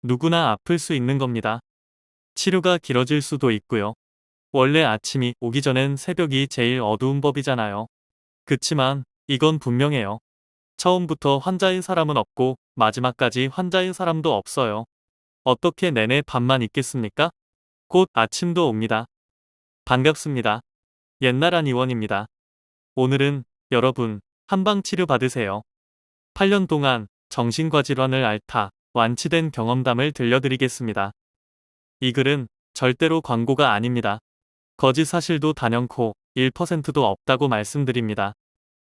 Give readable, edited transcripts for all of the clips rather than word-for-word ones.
누구나 아플 수 있는 겁니다. 치료가 길어질 수도 있고요. 원래 아침이 오기 전엔 새벽이 제일 어두운 법이잖아요. 그치만 이건 분명해요. 처음부터 환자인 사람은 없고 마지막까지 환자인 사람도 없어요. 어떻게 내내 밤만 있겠습니까? 곧 아침도 옵니다. 반갑습니다. 옛날 한의원입니다. 오늘은 여러분 한방치료 받으세요. 8년 동안 정신과 질환을 앓다 완치된 경험담을 들려드리겠습니다. 이 글은 절대로 광고가 아닙니다. 거짓 사실도 단연코 1%도 없다고 말씀드립니다.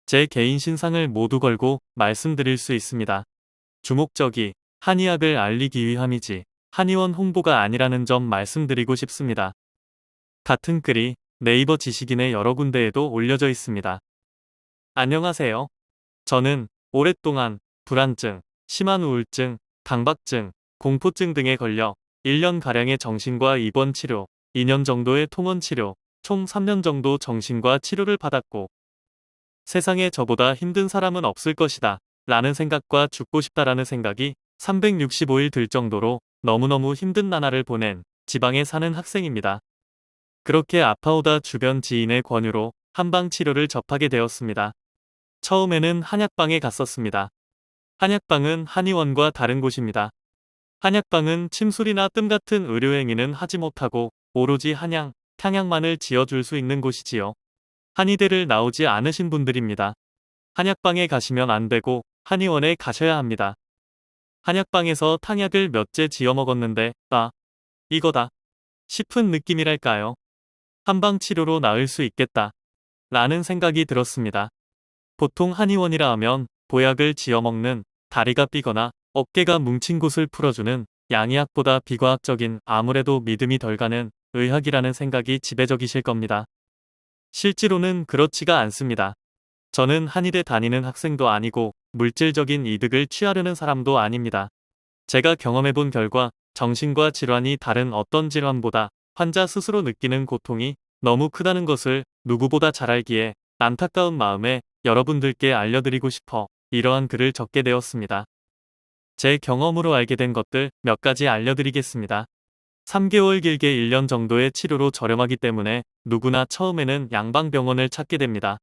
제 개인 신상을 모두 걸고 말씀드릴 수 있습니다. 주목적이 한의학을 알리기 위함이지 한의원 홍보가 아니라는 점 말씀드리고 싶습니다. 같은 글이 네이버 지식인의 여러 군데에도 올려져 있습니다. 안녕하세요. 저는 오랫동안 불안증, 심한 우울증, 강박증, 공포증 등에 걸려 1년가량의 정신과 입원 치료, 2년 정도의 통원 치료, 총 3년 정도 정신과 치료를 받았고 세상에 저보다 힘든 사람은 없을 것이다 라는 생각과 죽고 싶다라는 생각이 365일 들 정도로 너무너무 힘든 나날을 보낸 지방에 사는 학생입니다. 그렇게 아파오다 주변 지인의 권유로 한방치료를 접하게 되었습니다. 처음에는 한약방에 갔었습니다. 한약방은 한의원과 다른 곳입니다. 한약방은 침술이나 뜸 같은 의료행위는 하지 못하고 오로지 한약, 탕약만을 지어줄 수 있는 곳이지요. 한의대를 나오지 않으신 분들입니다. 한약방에 가시면 안 되고 한의원에 가셔야 합니다. 한약방에서 탕약을 몇째 지어 먹었는데 이거다 싶은 느낌이랄까요. 한방치료로 나을 수 있겠다 라는 생각이 들었습니다. 보통 한의원이라 하면 보약을 지어 먹는, 다리가 삐거나 어깨가 뭉친 곳을 풀어주는 양의학보다 비과학적인, 아무래도 믿음이 덜 가는 의학이라는 생각이 지배적이실 겁니다. 실제로는 그렇지가 않습니다. 저는 한의대 다니는 학생도 아니고 물질적인 이득을 취하려는 사람도 아닙니다. 제가 경험해본 결과 정신과 질환이 다른 어떤 질환보다 환자 스스로 느끼는 고통이 너무 크다는 것을 누구보다 잘 알기에 안타까운 마음에 여러분들께 알려드리고 싶어 이러한 글을 적게 되었습니다. 제 경험으로 알게 된 것들 몇 가지 알려드리겠습니다. 3개월 길게 1년 정도의 치료로 저렴하기 때문에 누구나 처음에는 양방병원을 찾게 됩니다.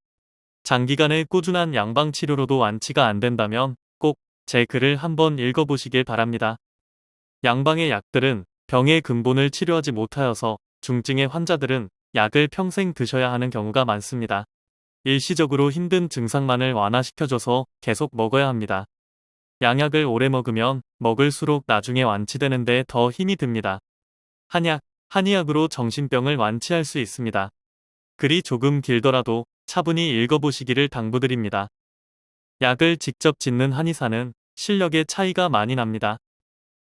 장기간의 꾸준한 양방치료로도 완치가 안 된다면 꼭 제 글을 한번 읽어보시길 바랍니다. 양방의 약들은 병의 근본을 치료하지 못하여서 중증의 환자들은 약을 평생 드셔야 하는 경우가 많습니다. 일시적으로 힘든 증상만을 완화시켜줘서 계속 먹어야 합니다. 양약을 오래 먹으면 먹을수록 나중에 완치되는 데 더 힘이 듭니다. 한약, 한의학으로 정신병을 완치할 수 있습니다. 글이 조금 길더라도 차분히 읽어보시기를 당부드립니다. 약을 직접 짓는 한의사는 실력의 차이가 많이 납니다.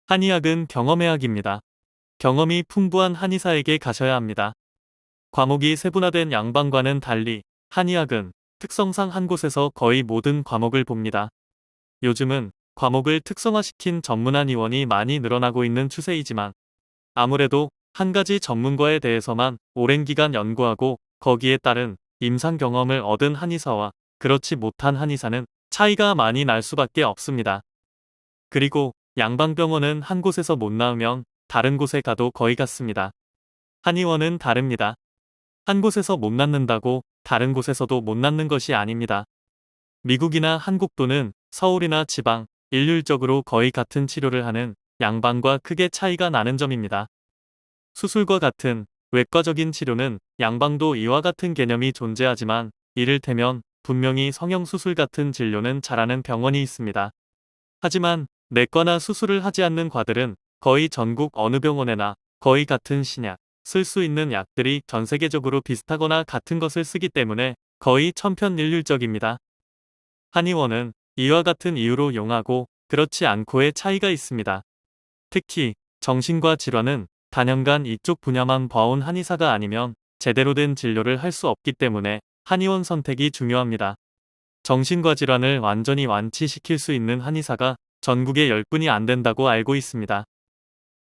한의학은 경험의 학입니다. 경험이 풍부한 한의사에게 가셔야 합니다. 과목이 세분화된 양방과는 달리 한의학은 특성상 한 곳에서 거의 모든 과목을 봅니다. 요즘은 과목을 특성화시킨 전문 한의원이 많이 늘어나고 있는 추세이지만 아무래도 한 가지 전문과에 대해서만 오랜 기간 연구하고 거기에 따른 임상 경험을 얻은 한의사와 그렇지 못한 한의사는 차이가 많이 날 수밖에 없습니다. 그리고 양방병원은 한 곳에서 못 나으면 다른 곳에 가도 거의 같습니다. 한의원은 다릅니다. 한 곳에서 못 낫는다고 다른 곳에서도 못 낫는 것이 아닙니다. 미국이나 한국 또는 서울이나 지방, 일률적으로 거의 같은 치료를 하는 양방과 크게 차이가 나는 점입니다. 수술과 같은 외과적인 치료는 양방도 이와 같은 개념이 존재하지만 이를테면 분명히 성형수술 같은 진료는 잘하는 병원이 있습니다. 하지만 내과나 수술을 하지 않는 과들은 거의 전국 어느 병원에나 거의 같은 신약, 쓸 수 있는 약들이 전 세계적으로 비슷하거나 같은 것을 쓰기 때문에 거의 천편일률적입니다. 한의원은 이와 같은 이유로 용하고 그렇지 않고의 차이가 있습니다. 특히 정신과 질환은 단연간 이쪽 분야만 봐온 한의사가 아니면 제대로 된 진료를 할 수 없기 때문에 한의원 선택이 중요합니다. 정신과 질환을 완전히 완치시킬 수 있는 한의사가 전국에 10분이 안 된다고 알고 있습니다.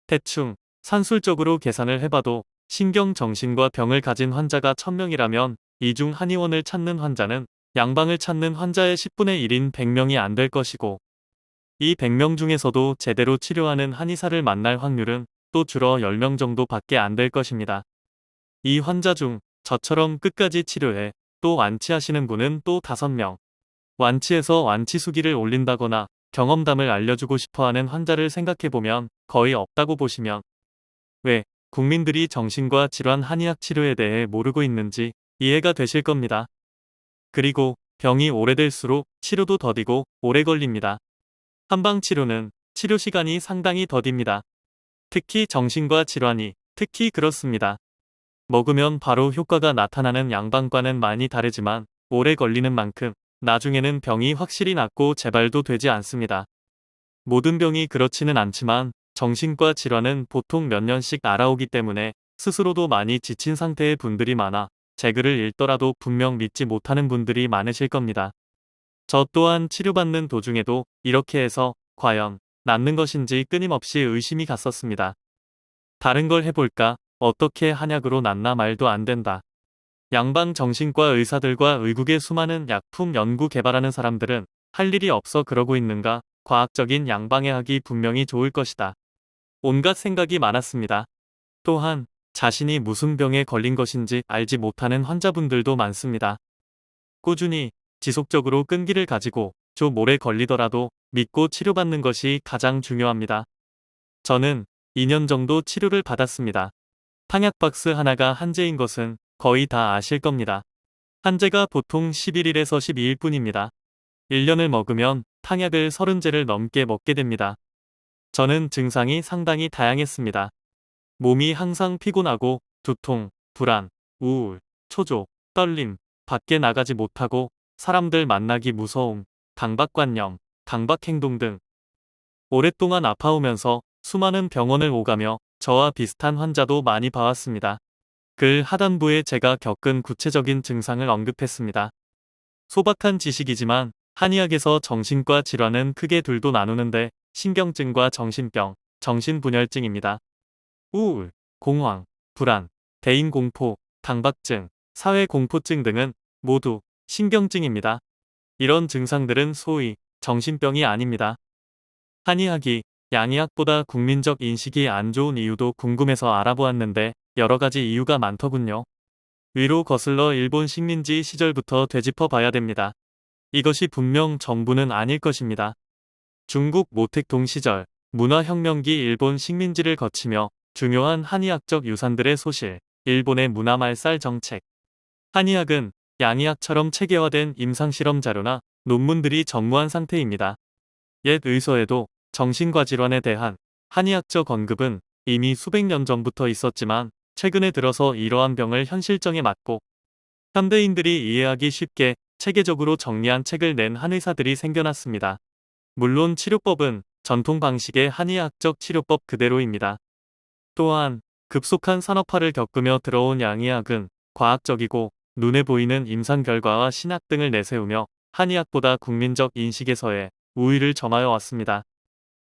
대충 산술적으로 계산을 해봐도 신경정신과 병을 가진 환자가 1000명이라면 이 중 한의원을 찾는 환자는 양방을 찾는 환자의 10분의 1인 100명이 안 될 것이고 이 100명 중에서도 제대로 치료하는 한의사를 만날 확률은 또 줄어 10명 정도밖에 안 될 것입니다. 이 환자 중 저처럼 끝까지 치료해 또 완치하시는 분은 또 5명. 완치해서 완치 수기를 올린다거나 경험담을 알려주고 싶어하는 환자를 생각해보면 거의 없다고 보시면 왜 국민들이 정신과 질환 한의학 치료에 대해 모르고 있는지 이해가 되실 겁니다. 그리고 병이 오래될수록 치료도 더디고 오래 걸립니다. 한방 치료는 치료 시간이 상당히 더딥니다. 특히 정신과 질환이 특히 그렇습니다. 먹으면 바로 효과가 나타나는 양방과는 많이 다르지만 오래 걸리는 만큼 나중에는 병이 확실히 낫고 재발도 되지 않습니다. 모든 병이 그렇지는 않지만 정신과 질환은 보통 몇 년씩 알아오기 때문에 스스로도 많이 지친 상태의 분들이 많아 제 글을 읽더라도 분명 믿지 못하는 분들이 많으실 겁니다. 저 또한 치료받는 도중에도 이렇게 해서 과연 낫는 것인지 끊임없이 의심이 갔었습니다. 다른 걸 해볼까? 어떻게 한약으로 낫나 말도 안 된다. 양방 정신과 의사들과 의국의 수많은 약품 연구 개발하는 사람들은 할 일이 없어 그러고 있는가? 과학적인 양방의학이 분명히 좋을 것이다. 온갖 생각이 많았습니다. 또한 자신이 무슨 병에 걸린 것인지 알지 못하는 환자분들도 많습니다. 꾸준히 지속적으로 끈기를 가지고 좀 오래 걸리더라도 믿고 치료받는 것이 가장 중요합니다. 저는 2년 정도 치료를 받았습니다. 탕약 박스 하나가 한제인 것은 거의 다 아실 겁니다. 한제가 보통 11일에서 12일 뿐입니다. 1년을 먹으면 탕약을 30제를 넘게 먹게 됩니다. 저는 증상이 상당히 다양했습니다. 몸이 항상 피곤하고 두통, 불안, 우울, 초조, 떨림, 밖에 나가지 못하고 사람들 만나기 무서움, 강박관념, 강박행동 등 오랫동안 아파오면서 수많은 병원을 오가며 저와 비슷한 환자도 많이 봐왔습니다. 글 하단부에 제가 겪은 구체적인 증상을 언급했습니다. 소박한 지식이지만 한의학에서 정신과 질환은 크게 둘도 나누는데 신경증과 정신병, 정신분열증입니다. 우울, 공황, 불안, 대인공포, 강박증, 사회공포증 등은 모두 신경증입니다. 이런 증상들은 소위 정신병이 아닙니다. 한의학이 양의학보다 국민적 인식이 안 좋은 이유도 궁금해서 알아보았는데 여러 가지 이유가 많더군요. 위로 거슬러 일본 식민지 시절부터 되짚어 봐야 됩니다. 이것이 분명 전부는 아닐 것입니다. 중국 모택동 시절, 문화혁명기 일본 식민지를 거치며 중요한 한의학적 유산들의 소실, 일본의 문화말살 정책. 한의학은 양의학처럼 체계화된 임상실험 자료나 논문들이 전무한 상태입니다. 옛 의서에도 정신과 질환에 대한 한의학적 언급은 이미 수백 년 전부터 있었지만 최근에 들어서 이러한 병을 현실정에 맞고 현대인들이 이해하기 쉽게 체계적으로 정리한 책을 낸 한의사들이 생겨났습니다. 물론 치료법은 전통 방식의 한의학적 치료법 그대로입니다. 또한 급속한 산업화를 겪으며 들어온 양의학은 과학적이고 눈에 보이는 임상 결과와 신약 등을 내세우며 한의학보다 국민적 인식에서의 우위를 점하여 왔습니다.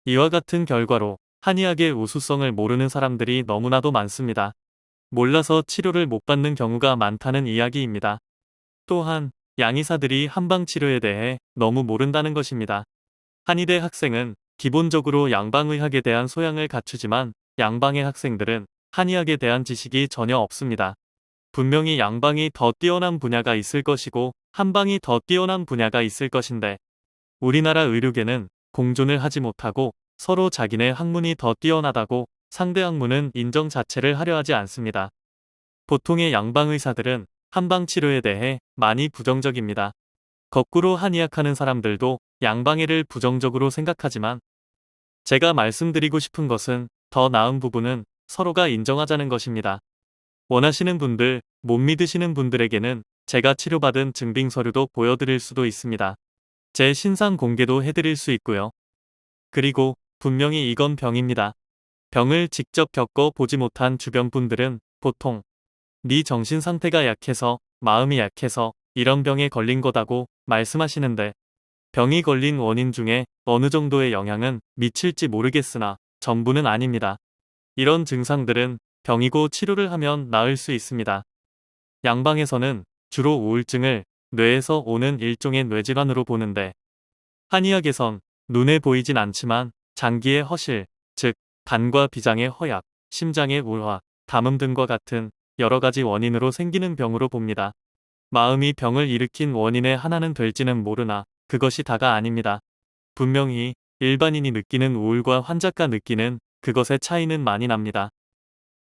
이와 같은 결과로 한의학의 우수성을 모르는 사람들이 너무나도 많습니다. 몰라서 치료를 못 받는 경우가 많다는 이야기입니다. 또한 양의사들이 한방치료에 대해 너무 모른다는 것입니다. 한의대 학생은 기본적으로 양방의학에 대한 소양을 갖추지만 양방의 학생들은 한의학에 대한 지식이 전혀 없습니다. 분명히 양방이 더 뛰어난 분야가 있을 것이고 한방이 더 뛰어난 분야가 있을 것인데 우리나라 의료계는 공존을 하지 못하고 서로 자기네 학문이 더 뛰어나다고 상대 학문은 인정 자체를 하려 하지 않습니다. 보통의 양방의사들은 한방치료에 대해 많이 부정적입니다. 거꾸로 한의학하는 사람들도 양방의를 부정적으로 생각하지만 제가 말씀드리고 싶은 것은 더 나은 부분은 서로가 인정하자는 것입니다. 원하시는 분들, 못 믿으시는 분들에게는 제가 치료받은 증빙 서류도 보여드릴 수도 있습니다. 제 신상 공개도 해드릴 수 있고요. 그리고 분명히 이건 병입니다. 병을 직접 겪어 보지 못한 주변 분들은 보통 네 정신 상태가 약해서 마음이 약해서 이런 병에 걸린 거다고 말씀하시는데 병이 걸린 원인 중에 어느 정도의 영향은 미칠지 모르겠으나 전부는 아닙니다. 이런 증상들은 병이고 치료를 하면 나을 수 있습니다. 양방에서는 주로 우울증을 뇌에서 오는 일종의 뇌질환으로 보는데 한의학에선 눈에 보이진 않지만 장기의 허실, 즉 간과 비장의 허약, 심장의 울화, 담음 등과 같은 여러 가지 원인으로 생기는 병으로 봅니다. 마음이 병을 일으킨 원인의 하나는 될지는 모르나 그것이 다가 아닙니다. 분명히 일반인이 느끼는 우울과 환자가 느끼는 그것의 차이는 많이 납니다.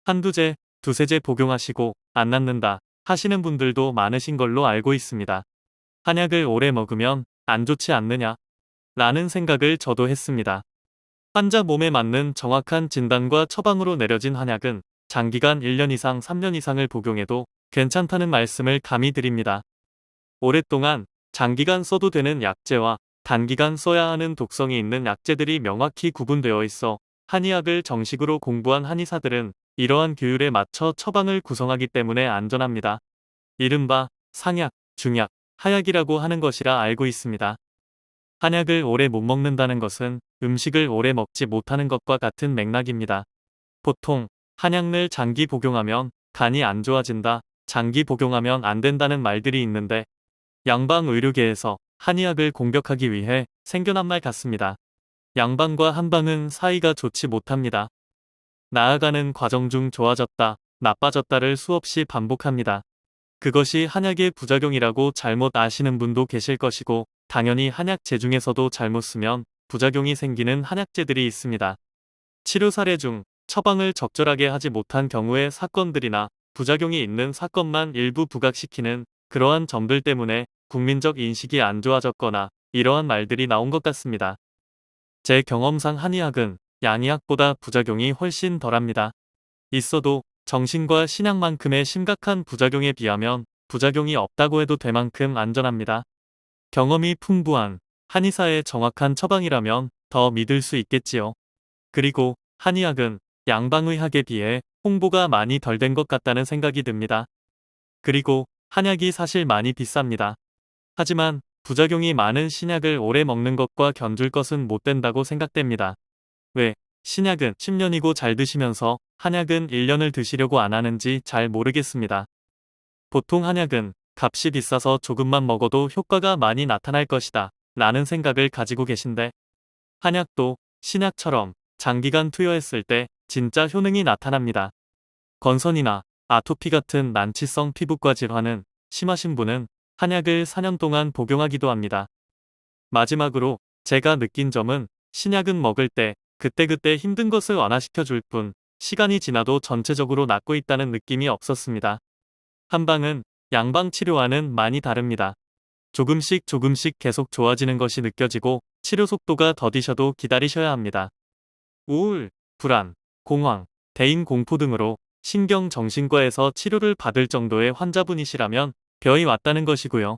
한두제, 두세제 복용하시고 안 낫는다 하시는 분들도 많으신 걸로 알고 있습니다. 한약을 오래 먹으면 안 좋지 않느냐? 라는 생각을 저도 했습니다. 환자 몸에 맞는 정확한 진단과 처방으로 내려진 한약은 장기간 1년 이상 3년 이상을 복용해도 괜찮다는 말씀을 감히 드립니다. 오랫동안 장기간 써도 되는 약재와 단기간 써야 하는 독성이 있는 약재들이 명확히 구분되어 있어 한의학을 정식으로 공부한 한의사들은 이러한 규율에 맞춰 처방을 구성하기 때문에 안전합니다. 이른바 상약, 중약, 하약이라고 하는 것이라 알고 있습니다. 한약을 오래 못 먹는다는 것은 음식을 오래 먹지 못하는 것과 같은 맥락입니다. 보통 한약을 장기 복용하면 간이 안 좋아진다, 장기 복용하면 안 된다는 말들이 있는데 양방 의료계에서 한의학을 공격하기 위해 생겨난 말 같습니다. 양방과 한방은 사이가 좋지 못합니다. 나아가는 과정 중 좋아졌다, 나빠졌다를 수없이 반복합니다. 그것이 한약의 부작용이라고 잘못 아시는 분도 계실 것이고 당연히 한약재 중에서도 잘못 쓰면 부작용이 생기는 한약재들이 있습니다. 치료 사례 중 처방을 적절하게 하지 못한 경우의 사건들이나 부작용이 있는 사건만 일부 부각시키는 그러한 점들 때문에 국민적 인식이 안 좋아졌거나 이러한 말들이 나온 것 같습니다. 제 경험상 한의학은 양의학보다 부작용이 훨씬 덜합니다. 있어도 정신과 신약만큼의 심각한 부작용에 비하면 부작용이 없다고 해도 될 만큼 안전합니다. 경험이 풍부한 한의사의 정확한 처방이라면 더 믿을 수 있겠지요. 그리고 한의학은 양방의학에 비해 홍보가 많이 덜 된 것 같다는 생각이 듭니다. 그리고 한약이 사실 많이 비쌉니다. 하지만 부작용이 많은 신약을 오래 먹는 것과 견줄 것은 못 된다고 생각됩니다. 왜 신약은 10년이고 잘 드시면서 한약은 1년을 드시려고 안 하는지 잘 모르겠습니다. 보통 한약은 값이 비싸서 조금만 먹어도 효과가 많이 나타날 것이다 라는 생각을 가지고 계신데 한약도 신약처럼 장기간 투여했을 때 진짜 효능이 나타납니다. 건선이나 아토피 같은 난치성 피부과 질환은 심하신 분은 한약을 4년 동안 복용하기도 합니다. 마지막으로 제가 느낀 점은 신약은 먹을 때 그때그때 힘든 것을 완화시켜 줄 뿐 시간이 지나도 전체적으로 낫고 있다는 느낌이 없었습니다. 한방은 양방 치료와는 많이 다릅니다. 조금씩 조금씩 계속 좋아지는 것이 느껴지고 치료 속도가 더디셔도 기다리셔야 합니다. 우울, 불안, 공황, 대인 공포 등으로 신경정신과에서 치료를 받을 정도의 환자분이시라면 병이 왔다는 것이고요.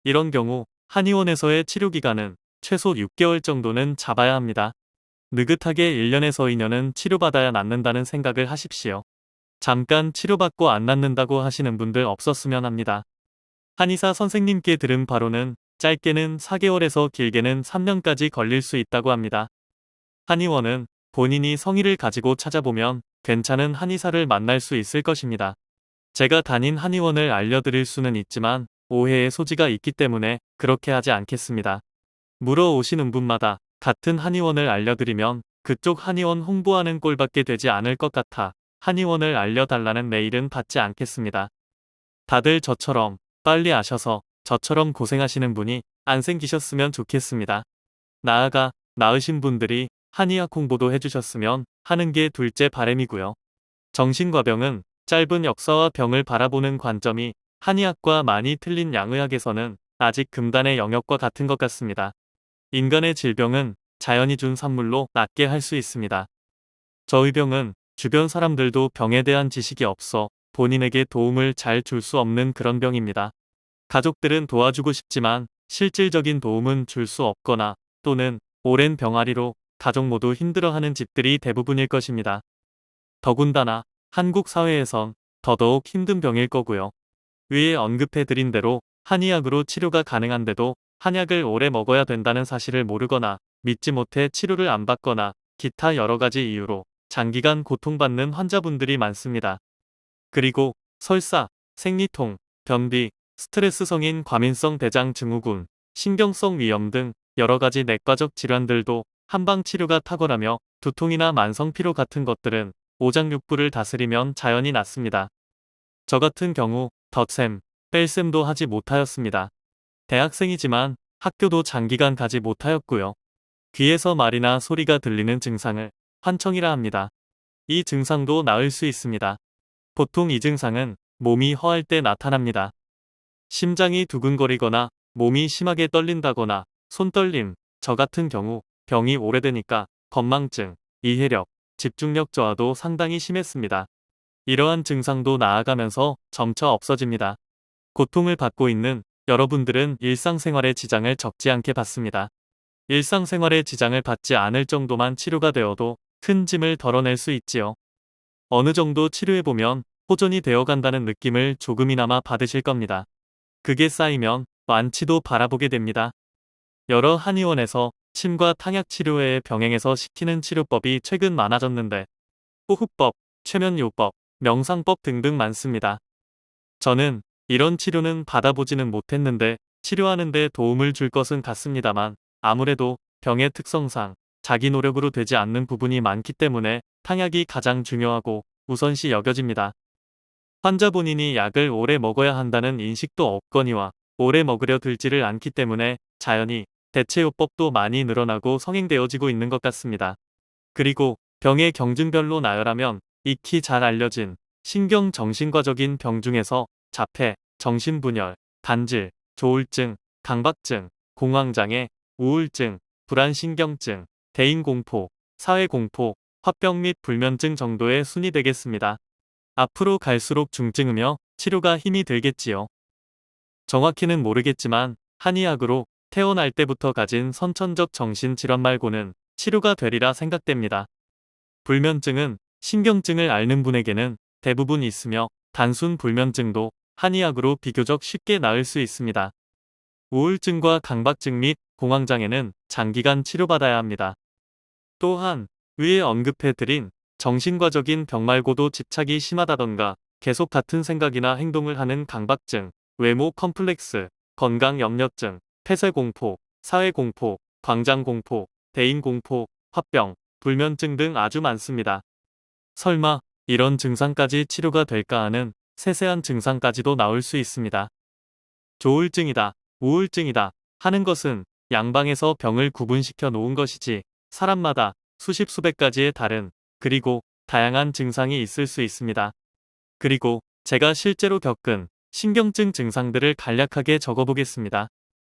이런 경우 한의원에서의 치료기간은 최소 6개월 정도는 잡아야 합니다. 느긋하게 1년에서 2년은 치료받아야 낫는다는 생각을 하십시오. 잠깐 치료받고 안 낫는다고 하시는 분들 없었으면 합니다. 한의사 선생님께 들은 바로는 짧게는 4개월에서 길게는 3년까지 걸릴 수 있다고 합니다. 한의원은 본인이 성의를 가지고 찾아보면 괜찮은 한의사를 만날 수 있을 것입니다. 제가 다닌 한의원을 알려드릴 수는 있지만 오해의 소지가 있기 때문에 그렇게 하지 않겠습니다. 물어오시는 분마다 같은 한의원을 알려드리면 그쪽 한의원 홍보하는 꼴밖에 되지 않을 것 같아 한의원을 알려달라는 메일은 받지 않겠습니다. 다들 저처럼 빨리 아셔서 저처럼 고생하시는 분이 안 생기셨으면 좋겠습니다. 나아가 나으신 분들이 한의학 홍보도 해주셨으면 하는 게 둘째 바람이고요. 정신과 병은 짧은 역사와 병을 바라보는 관점이 한의학과 많이 틀린 양의학에서는 아직 금단의 영역과 같은 것 같습니다. 인간의 질병은 자연이 준 선물로 낫게 할 수 있습니다. 저의 병은 주변 사람들도 병에 대한 지식이 없어 본인에게 도움을 잘 줄 수 없는 그런 병입니다. 가족들은 도와주고 싶지만 실질적인 도움은 줄 수 없거나 또는 오랜 병아리로 가족 모두 힘들어하는 집들이 대부분일 것입니다. 더군다나 한국 사회에선 더더욱 힘든 병일 거고요. 위에 언급해드린 대로 한의학으로 치료가 가능한데도 한약을 오래 먹어야 된다는 사실을 모르거나 믿지 못해 치료를 안 받거나 기타 여러 가지 이유로 장기간 고통받는 환자분들이 많습니다. 그리고 설사, 생리통, 변비, 스트레스성인 과민성 대장 증후군, 신경성 위염 등 여러 가지 내과적 질환들도 한방 치료가 탁월하며 두통이나 만성피로 같은 것들은 오장육부를 다스리면 자연히 낫습니다. 저 같은 경우 덧셈, 뺄셈도 하지 못하였습니다. 대학생이지만 학교도 장기간 가지 못하였고요. 귀에서 말이나 소리가 들리는 증상을 환청이라 합니다. 이 증상도 나을 수 있습니다. 보통 이 증상은 몸이 허할 때 나타납니다. 심장이 두근거리거나 몸이 심하게 떨린다거나 손떨림, 저 같은 경우 병이 오래되니까 건망증, 이해력, 집중력 저하도 상당히 심했습니다. 이러한 증상도 나아가면서 점차 없어집니다. 고통을 받고 있는 여러분들은 일상생활에 지장을 적지 않게 받습니다. 일상생활에 지장을 받지 않을 정도만 치료가 되어도 큰 짐을 덜어낼 수 있지요. 어느 정도 치료해보면 호전이 되어간다는 느낌을 조금이나마 받으실 겁니다. 그게 쌓이면 완치도 바라보게 됩니다. 여러 한의원에서 침과 탕약 치료 외에 병행해서 시키는 치료법이 최근 많아졌는데 호흡법, 최면요법, 명상법 등등 많습니다. 저는 이런 치료는 받아보지는 못했는데 치료하는데 도움을 줄 것은 같습니다만 아무래도 병의 특성상 자기 노력으로 되지 않는 부분이 많기 때문에 탕약이 가장 중요하고 우선시 여겨집니다. 환자 본인이 약을 오래 먹어야 한다는 인식도 없거니와 오래 먹으려 들지를 않기 때문에 자연히 대체요법도 많이 늘어나고 성행되어지고 있는 것 같습니다. 그리고 병의 경증별로 나열하면 익히 잘 알려진 신경정신과적인 병 중에서 자폐, 정신분열, 간질, 조울증, 강박증, 공황장애, 우울증, 불안신경증, 대인공포, 사회공포, 화병 및 불면증 정도의 순이 되겠습니다. 앞으로 갈수록 중증이며 치료가 힘이 들겠지요. 정확히는 모르겠지만 한의학으로 태어날 때부터 가진 선천적 정신질환 말고는 치료가 되리라 생각됩니다. 불면증은 신경증을 앓는 분에게는 대부분 있으며 단순 불면증도 한의학으로 비교적 쉽게 나을 수 있습니다. 우울증과 강박증 및 공황장애는 장기간 치료받아야 합니다. 또한 위에 언급해드린 정신과적인 병 말고도 집착이 심하다던가 계속 같은 생각이나 행동을 하는 강박증, 외모 컴플렉스, 건강염려증, 폐쇄공포, 사회공포, 광장공포, 대인공포, 화병, 불면증 등 아주 많습니다. 설마 이런 증상까지 치료가 될까 하는 세세한 증상까지도 나올 수 있습니다. 조울증이다, 우울증이다 하는 것은 양방에서 병을 구분시켜 놓은 것이지 사람마다 수십 수백 가지의 다른 그리고 다양한 증상이 있을 수 있습니다. 그리고 제가 실제로 겪은 신경증 증상들을 간략하게 적어보겠습니다.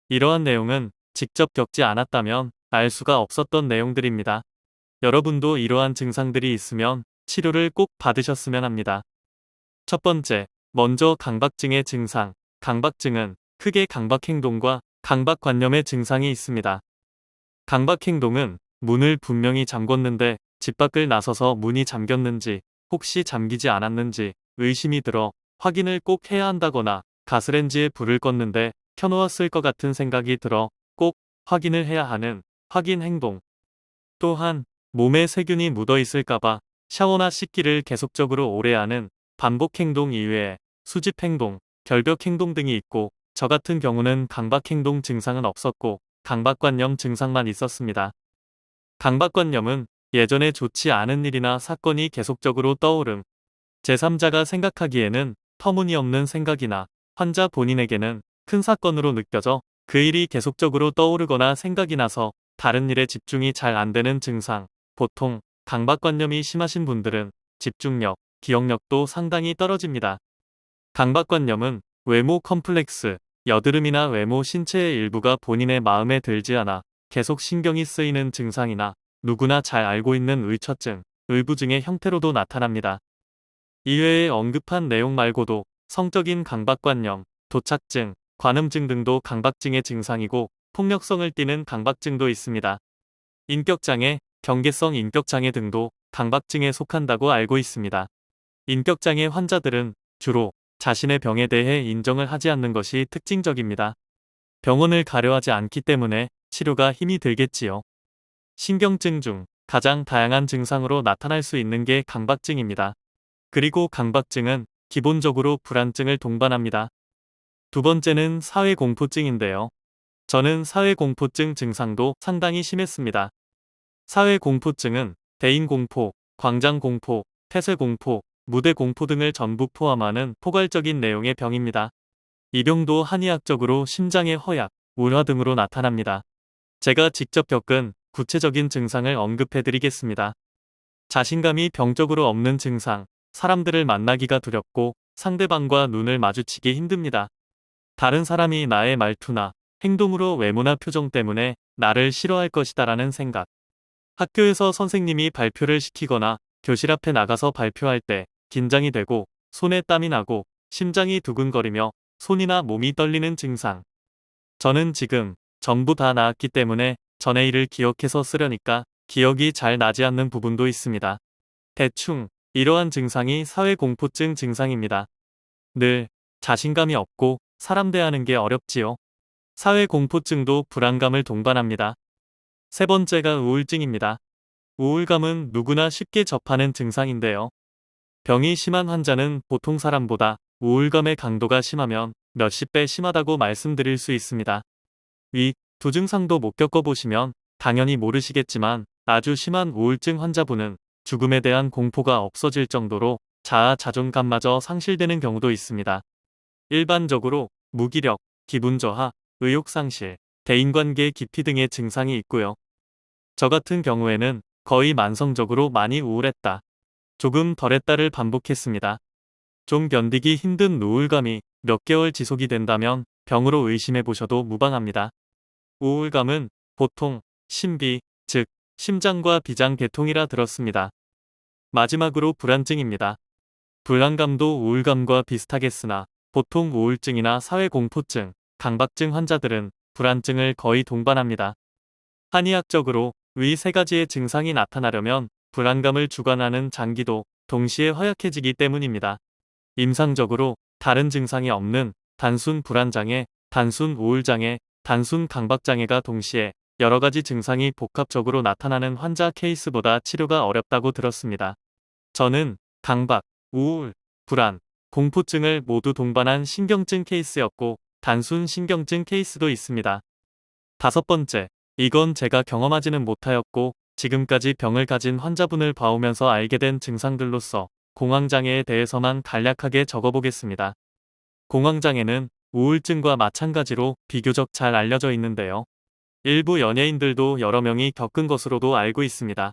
이러한 내용은 직접 겪지 않았다면 알 수가 없었던 내용들입니다. 여러분도 이러한 증상들이 있으면 치료를 꼭 받으셨으면 합니다. 첫 번째, 먼저 강박증의 증상. 강박증은 크게 강박행동과 강박관념의 증상이 있습니다. 강박행동은 문을 분명히 잠궜는데 집 밖을 나서서 문이 잠겼는지 혹시 잠기지 않았는지 의심이 들어 확인을 꼭 해야 한다거나 가스레인지에 불을 껐는데 켜놓았을 것 같은 생각이 들어 꼭 확인을 해야 하는 확인 행동. 또한 몸에 세균이 묻어 있을까봐 샤워나 씻기를 계속적으로 오래 하는 반복 행동 이외에 수집 행동, 결벽 행동 등이 있고 저 같은 경우는 강박행동 증상은 없었고 강박관념 증상만 있었습니다. 강박관념은 예전에 좋지 않은 일이나 사건이 계속적으로 떠오름. 제3자가 생각하기에는 터무니없는 생각이나 환자 본인에게는 큰 사건으로 느껴져 그 일이 계속적으로 떠오르거나 생각이 나서 다른 일에 집중이 잘 안 되는 증상. 보통 강박관념이 심하신 분들은 집중력, 기억력도 상당히 떨어집니다. 강박관념은 외모 컴플렉스, 여드름이나 외모 신체의 일부가 본인의 마음에 들지 않아 계속 신경이 쓰이는 증상이나 누구나 잘 알고 있는 의처증, 의부증의 형태로도 나타납니다. 이외에 언급한 내용 말고도 성적인 강박관념, 도착증, 관음증 등도 강박증의 증상이고 폭력성을 띠는 강박증도 있습니다. 인격장애, 경계성 인격장애 등도 강박증에 속한다고 알고 있습니다. 인격장애 환자들은 주로 자신의 병에 대해 인정을 하지 않는 것이 특징적입니다. 병원을 가려하지 않기 때문에 치료가 힘이 들겠지요. 신경증 중 가장 다양한 증상으로 나타날 수 있는 게 강박증입니다. 그리고 강박증은 기본적으로 불안증을 동반합니다. 두 번째는 사회공포증인데요. 저는 사회공포증 증상도 상당히 심했습니다. 사회공포증은 대인공포, 광장공포, 폐쇄공포, 무대공포 등을 전부 포함하는 포괄적인 내용의 병입니다. 이 병도 한의학적으로 심장의 허약, 우울화 등으로 나타납니다. 제가 직접 겪은 구체적인 증상을 언급해드리겠습니다. 자신감이 병적으로 없는 증상, 사람들을 만나기가 두렵고 상대방과 눈을 마주치기 힘듭니다. 다른 사람이 나의 말투나 행동으로 외모나 표정 때문에 나를 싫어할 것이다라는 생각. 학교에서 선생님이 발표를 시키거나 교실 앞에 나가서 발표할 때 긴장이 되고 손에 땀이 나고 심장이 두근거리며 손이나 몸이 떨리는 증상. 저는 지금 전부 다 나았기 때문에 전의 일을 기억해서 쓰려니까 기억이 잘 나지 않는 부분도 있습니다. 대충 이러한 증상이 사회공포증 증상입니다. 늘 자신감이 없고 사람 대하는 게 어렵지요. 사회공포증도 불안감을 동반합니다. 세 번째가 우울증입니다. 우울감은 누구나 쉽게 접하는 증상인데요. 병이 심한 환자는 보통 사람보다 우울감의 강도가 심하면 몇십 배 심하다고 말씀드릴 수 있습니다. 위 두 증상도 못 겪어보시면 당연히 모르시겠지만 아주 심한 우울증 환자분은 죽음에 대한 공포가 없어질 정도로 자아 자존감마저 상실되는 경우도 있습니다. 일반적으로 무기력, 기분 저하, 의욕 상실, 대인관계 기피 등의 증상이 있고요. 저 같은 경우에는 거의 만성적으로 많이 우울했다, 조금 덜했다를 반복했습니다. 좀 견디기 힘든 우울감이 몇 개월 지속이 된다면 병으로 의심해 보셔도 무방합니다. 우울감은 보통 심비, 즉 심장과 비장 계통이라 들었습니다. 마지막으로 불안증입니다. 불안감도 우울감과 비슷하겠으나 보통 우울증이나 사회공포증, 강박증 환자들은 불안증을 거의 동반합니다. 한의학적으로 위 세 가지의 증상이 나타나려면 불안감을 주관하는 장기도 동시에 허약해지기 때문입니다. 임상적으로 다른 증상이 없는 단순 불안장애, 단순 우울장애, 단순 강박장애가 동시에 여러 가지 증상이 복합적으로 나타나는 환자 케이스보다 치료가 어렵다고 들었습니다. 저는 강박, 우울, 불안, 공포증을 모두 동반한 신경증 케이스였고 단순 신경증 케이스도 있습니다. 다섯 번째, 이건 제가 경험하지는 못하였고 지금까지 병을 가진 환자분을 봐오면서 알게 된 증상들로서 공황장애에 대해서만 간략하게 적어보겠습니다. 공황장애는 우울증과 마찬가지로 비교적 잘 알려져 있는데요. 일부 연예인들도 여러 명이 겪은 것으로도 알고 있습니다.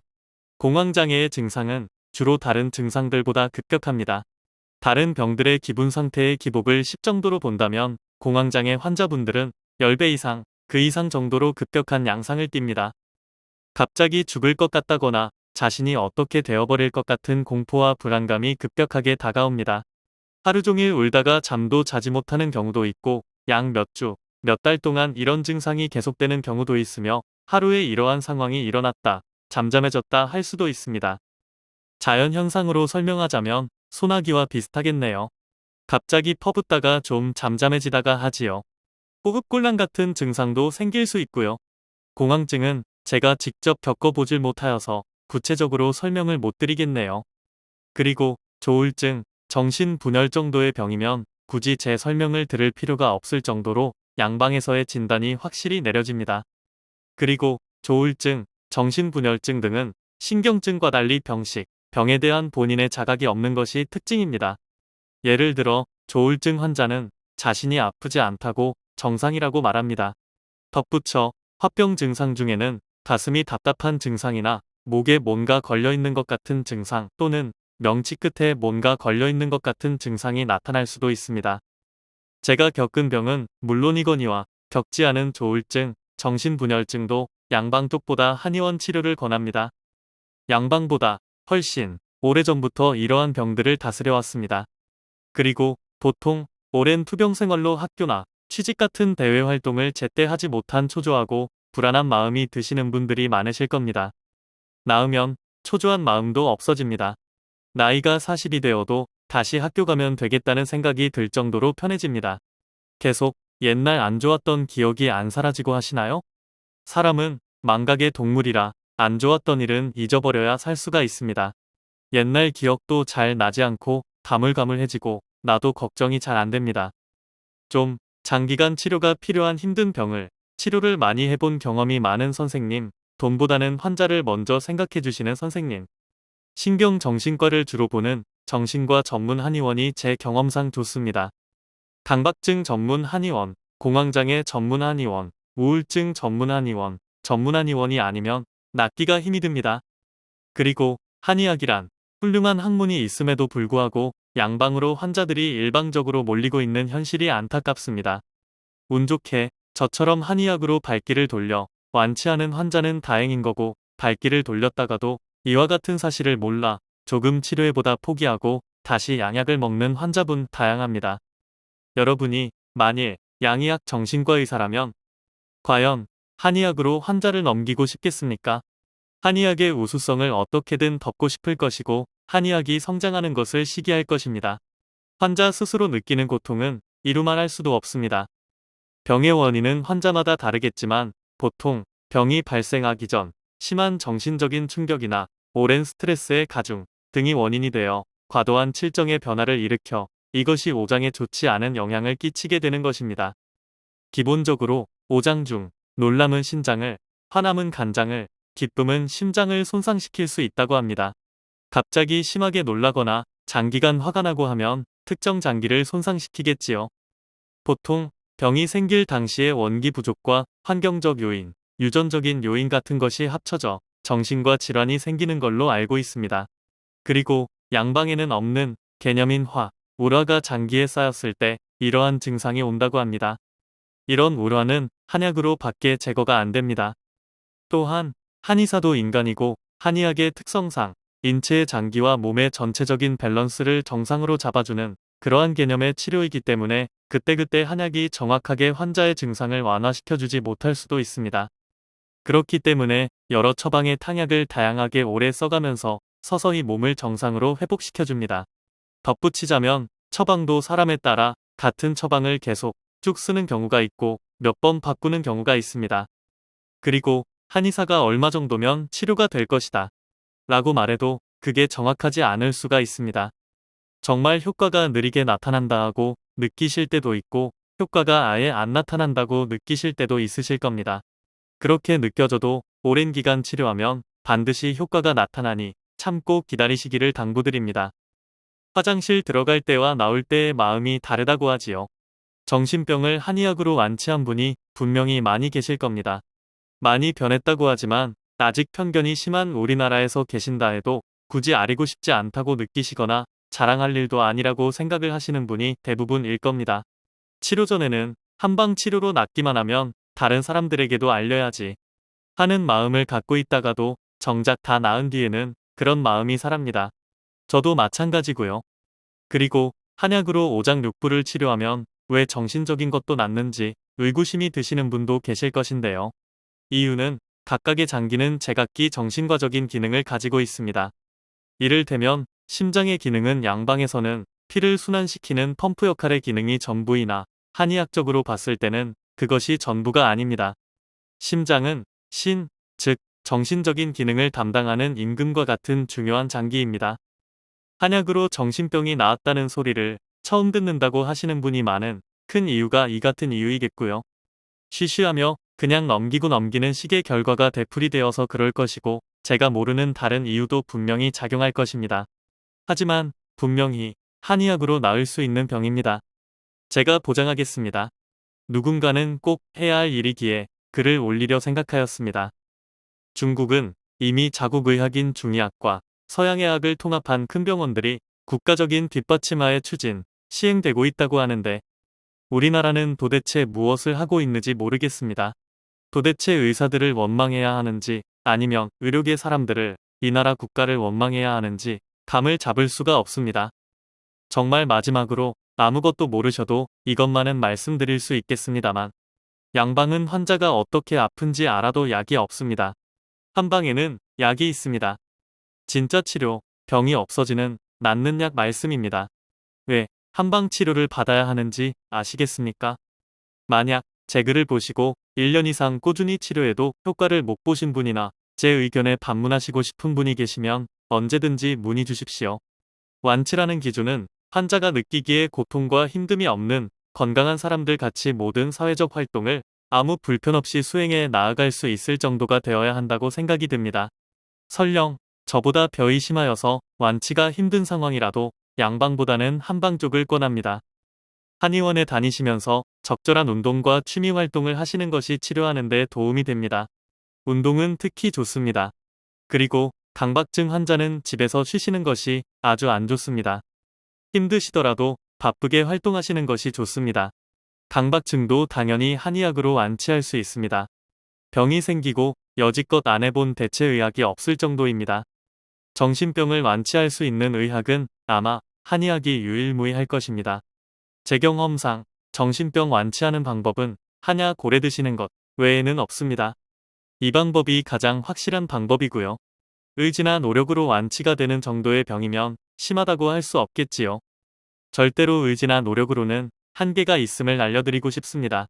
공황장애의 증상은 주로 다른 증상들보다 급격합니다. 다른 병들의 기분 상태의 기복을 10 정도로 본다면 공황장애 환자분들은 10배 이상, 그 이상 정도로 급격한 양상을 띱니다. 갑자기 죽을 것 같다거나 자신이 어떻게 되어버릴 것 같은 공포와 불안감이 급격하게 다가옵니다. 하루 종일 울다가 잠도 자지 못하는 경우도 있고 약 몇 주, 몇 달 동안 이런 증상이 계속되는 경우도 있으며 하루에 이러한 상황이 일어났다, 잠잠해졌다 할 수도 있습니다. 자연현상으로 설명하자면 소나기와 비슷하겠네요. 갑자기 퍼붓다가 좀 잠잠해지다가 하지요. 호흡곤란 같은 증상도 생길 수 있고요. 공황증은 제가 직접 겪어보질 못하여서 구체적으로 설명을 못 드리겠네요. 그리고 조울증, 정신분열 정도의 병이면 굳이 제 설명을 들을 필요가 없을 정도로 양방에서의 진단이 확실히 내려집니다. 그리고 조울증, 정신분열증 등은 신경증과 달리 병식, 병에 대한 본인의 자각이 없는 것이 특징입니다. 예를 들어 조울증 환자는 자신이 아프지 않다고 정상이라고 말합니다. 덧붙여 화병 증상 중에는 가슴이 답답한 증상이나 목에 뭔가 걸려있는 것 같은 증상 또는 명치 끝에 뭔가 걸려있는 것 같은 증상이 나타날 수도 있습니다. 제가 겪은 병은 물론이거니와 겪지 않은 조울증, 정신분열증도 양방 쪽보다 한의원 치료를 권합니다. 양방보다 훨씬 오래전부터 이러한 병들을 다스려왔습니다. 그리고 보통 오랜 투병 생활로 학교나 취직 같은 대외 활동을 제때 하지 못한 초조하고 불안한 마음이 드시는 분들이 많으실 겁니다. 나으면 초조한 마음도 없어집니다. 나이가 40이 되어도 다시 학교 가면 되겠다는 생각이 들 정도로 편해집니다. 계속 옛날 안 좋았던 기억이 안 사라지고 하시나요? 사람은 망각의 동물이라 안 좋았던 일은 잊어버려야 살 수가 있습니다. 옛날 기억도 잘 나지 않고 가물가물해지고 나도 걱정이 잘 안 됩니다. 좀 장기간 치료가 필요한 힘든 병을 치료를 많이 해본 경험이 많은 선생님, 돈보다는 환자를 먼저 생각해 주시는 선생님. 신경정신과를 주로 보는 정신과 전문 한의원이 제 경험상 좋습니다. 강박증 전문 한의원, 공황장애 전문 한의원, 우울증 전문 한의원, 전문 한의원이 아니면 낫기가 힘이 듭니다. 그리고 한의학이란 훌륭한 학문이 있음에도 불구하고 양방으로 환자들이 일방적으로 몰리고 있는 현실이 안타깝습니다. 운 좋게 저처럼 한의학으로 발길을 돌려 완치하는 환자는 다행인 거고, 발길을 돌렸다가도 이와 같은 사실을 몰라 조금 치료해보다 포기하고 다시 양약을 먹는 환자분 다양합니다. 여러분이 만일 양의학 정신과 의사라면 과연 한의학으로 환자를 넘기고 싶겠습니까? 한의학의 우수성을 어떻게든 덮고 싶을 것이고, 한의학이 성장하는 것을 시기할 것입니다. 환자 스스로 느끼는 고통은 이루 말할 수도 없습니다. 병의 원인은 환자마다 다르겠지만 보통 병이 발생하기 전 심한 정신적인 충격이나 오랜 스트레스의 가중 등이 원인이 되어 과도한 칠정의 변화를 일으켜 이것이 오장에 좋지 않은 영향을 끼치게 되는 것입니다. 기본적으로 오장 중 놀람은 신장을, 화남은 간장을, 기쁨은 심장을 손상시킬 수 있다고 합니다. 갑자기 심하게 놀라거나 장기간 화가 나고 하면 특정 장기를 손상시키겠지요. 보통 병이 생길 당시의 원기 부족과 환경적 요인, 유전적인 요인 같은 것이 합쳐져 정신과 질환이 생기는 걸로 알고 있습니다. 그리고 양방에는 없는 개념인 화, 울화가 장기에 쌓였을 때 이러한 증상이 온다고 합니다. 이런 울화는 한약으로 밖에 제거가 안 됩니다. 또한 한의사도 인간이고 한의학의 특성상 인체의 장기와 몸의 전체적인 밸런스를 정상으로 잡아주는 그러한 개념의 치료이기 때문에 그때그때 한약이 정확하게 환자의 증상을 완화시켜주지 못할 수도 있습니다. 그렇기 때문에 여러 처방의 탕약을 다양하게 오래 써가면서 서서히 몸을 정상으로 회복시켜줍니다. 덧붙이자면 처방도 사람에 따라 같은 처방을 계속 쭉 쓰는 경우가 있고 몇 번 바꾸는 경우가 있습니다. 그리고 한의사가 얼마 정도면 치료가 될 것이다 라고 말해도 그게 정확하지 않을 수가 있습니다. 정말 효과가 느리게 나타난다 하고 느끼실 때도 있고, 효과가 아예 안 나타난다고 느끼실 때도 있으실 겁니다. 그렇게 느껴져도 오랜 기간 치료하면 반드시 효과가 나타나니 참고 기다리시기를 당부드립니다. 화장실 들어갈 때와 나올 때의 마음이 다르다고 하지요. 정신병을 한의학으로 완치한 분이 분명히 많이 계실 겁니다. 많이 변했다고 하지만 아직 편견이 심한 우리나라에서 계신다 해도 굳이 아리고 싶지 않다고 느끼시거나 자랑할 일도 아니라고 생각을 하시는 분이 대부분일 겁니다. 치료 전에는 한방 치료로 낫기만 하면 다른 사람들에게도 알려야지 하는 마음을 갖고 있다가도 정작 다 나은 뒤에는 그런 마음이 사랍니다. 저도 마찬가지고요. 그리고 한약으로 오장육부를 치료하면 왜 정신적인 것도 낫는지 의구심이 드시는 분도 계실 것인데요. 이유는 각각의 장기는 제각기 정신과적인 기능을 가지고 있습니다. 이를테면 심장의 기능은 양방에서는 피를 순환시키는 펌프 역할의 기능이 전부이나 한의학적으로 봤을 때는 그것이 전부가 아닙니다. 심장은 신, 즉 정신적인 기능을 담당하는 임금과 같은 중요한 장기입니다. 한약으로 정신병이 나았다는 소리를 처음 듣는다고 하시는 분이 많은 큰 이유가 이 같은 이유이겠고요. 쉬쉬하며 그냥 넘기고 넘기는 식의 결과가 되풀이되어서 그럴 것이고, 제가 모르는 다른 이유도 분명히 작용할 것입니다. 하지만 분명히 한의학으로 나을 수 있는 병입니다. 제가 보장하겠습니다. 누군가는 꼭 해야 할 일이기에 글을 올리려 생각하였습니다. 중국은 이미 자국의학인 중의학과 서양의학을 통합한 큰 병원들이 국가적인 뒷받침하에 추진, 시행되고 있다고 하는데 우리나라는 도대체 무엇을 하고 있는지 모르겠습니다. 도대체 의사들을 원망해야 하는지 아니면 의료계 사람들을, 이 나라 국가를 원망해야 하는지 감을 잡을 수가 없습니다. 정말 마지막으로 아무것도 모르셔도 이것만은 말씀드릴 수 있겠습니다만, 양방은 환자가 어떻게 아픈지 알아도 약이 없습니다. 한방에는 약이 있습니다. 진짜 치료, 병이 없어지는, 낫는 약 말씀입니다. 왜 한방 치료를 받아야 하는지 아시겠습니까? 만약 제 글을 보시고 1년 이상 꾸준히 치료해도 효과를 못 보신 분이나 제 의견에 반문하시고 싶은 분이 계시면 언제든지 문의 주십시오. 완치라는 기준은 환자가 느끼기에 고통과 힘듦이 없는 건강한 사람들 같이 모든 사회적 활동을 아무 불편 없이 수행해 나아갈 수 있을 정도가 되어야 한다고 생각이 듭니다. 설령 저보다 벼이 심하여서 완치가 힘든 상황이라도 양방보다는 한방 쪽을 권합니다. 한의원에 다니시면서 적절한 운동과 취미 활동을 하시는 것이 치료하는 데 도움이 됩니다. 운동은 특히 좋습니다. 그리고 강박증 환자는 집에서 쉬시는 것이 아주 안 좋습니다. 힘드시더라도 바쁘게 활동하시는 것이 좋습니다. 강박증도 당연히 한의학으로 완치할 수 있습니다. 병이 생기고 여지껏 안 해본 대체 의학이 없을 정도입니다. 정신병을 완치할 수 있는 의학은 아마 한의학이 유일무이할 것입니다. 제 경험상 정신병 완치하는 방법은 한약 오래 드시는 것 외에는 없습니다. 이 방법이 가장 확실한 방법이고요. 의지나 노력으로 완치가 되는 정도의 병이면 심하다고 할 수 없겠지요. 절대로 의지나 노력으로는 한계가 있음을 알려드리고 싶습니다.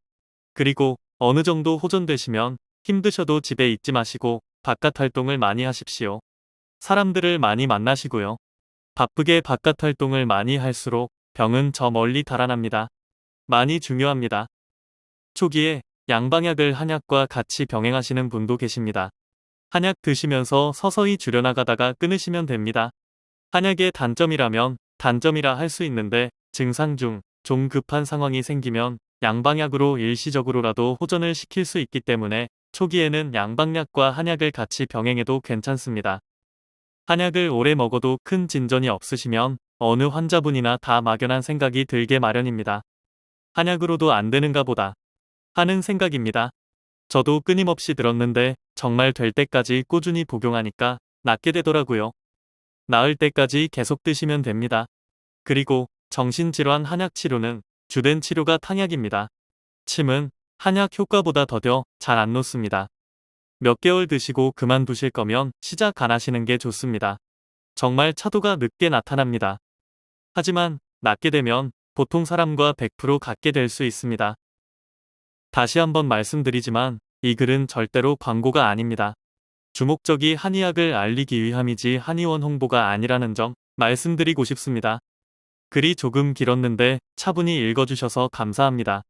그리고 어느 정도 호전되시면 힘드셔도 집에 있지 마시고 바깥 활동을 많이 하십시오. 사람들을 많이 만나시고요. 바쁘게 바깥 활동을 많이 할수록 병은 저 멀리 달아납니다. 많이 중요합니다. 초기에 양방약을 한약과 같이 병행하시는 분도 계십니다. 한약 드시면서 서서히 줄여나가다가 끊으시면 됩니다. 한약의 단점이라면 단점이라 할 수 있는데 증상 중 좀 급한 상황이 생기면 양방약으로 일시적으로라도 호전을 시킬 수 있기 때문에 초기에는 양방약과 한약을 같이 병행해도 괜찮습니다. 한약을 오래 먹어도 큰 진전이 없으시면 어느 환자분이나 다 막연한 생각이 들게 마련입니다. 한약으로도 안 되는가 보다 하는 생각입니다. 저도 끊임없이 들었는데 정말 될 때까지 꾸준히 복용하니까 낫게 되더라고요. 나을 때까지 계속 드시면 됩니다. 그리고 정신질환 한약 치료는 주된 치료가 탕약입니다. 침은 한약 효과보다 더뎌 잘 안 놓습니다. 몇 개월 드시고 그만두실 거면 시작 안 하시는 게 좋습니다. 정말 차도가 늦게 나타납니다. 하지만 낫게 되면 보통 사람과 100% 같게 될 수 있습니다. 다시 한번 말씀드리지만 이 글은 절대로 광고가 아닙니다. 주목적이 한의학을 알리기 위함이지 한의원 홍보가 아니라는 점 말씀드리고 싶습니다. 글이 조금 길었는데 차분히 읽어주셔서 감사합니다.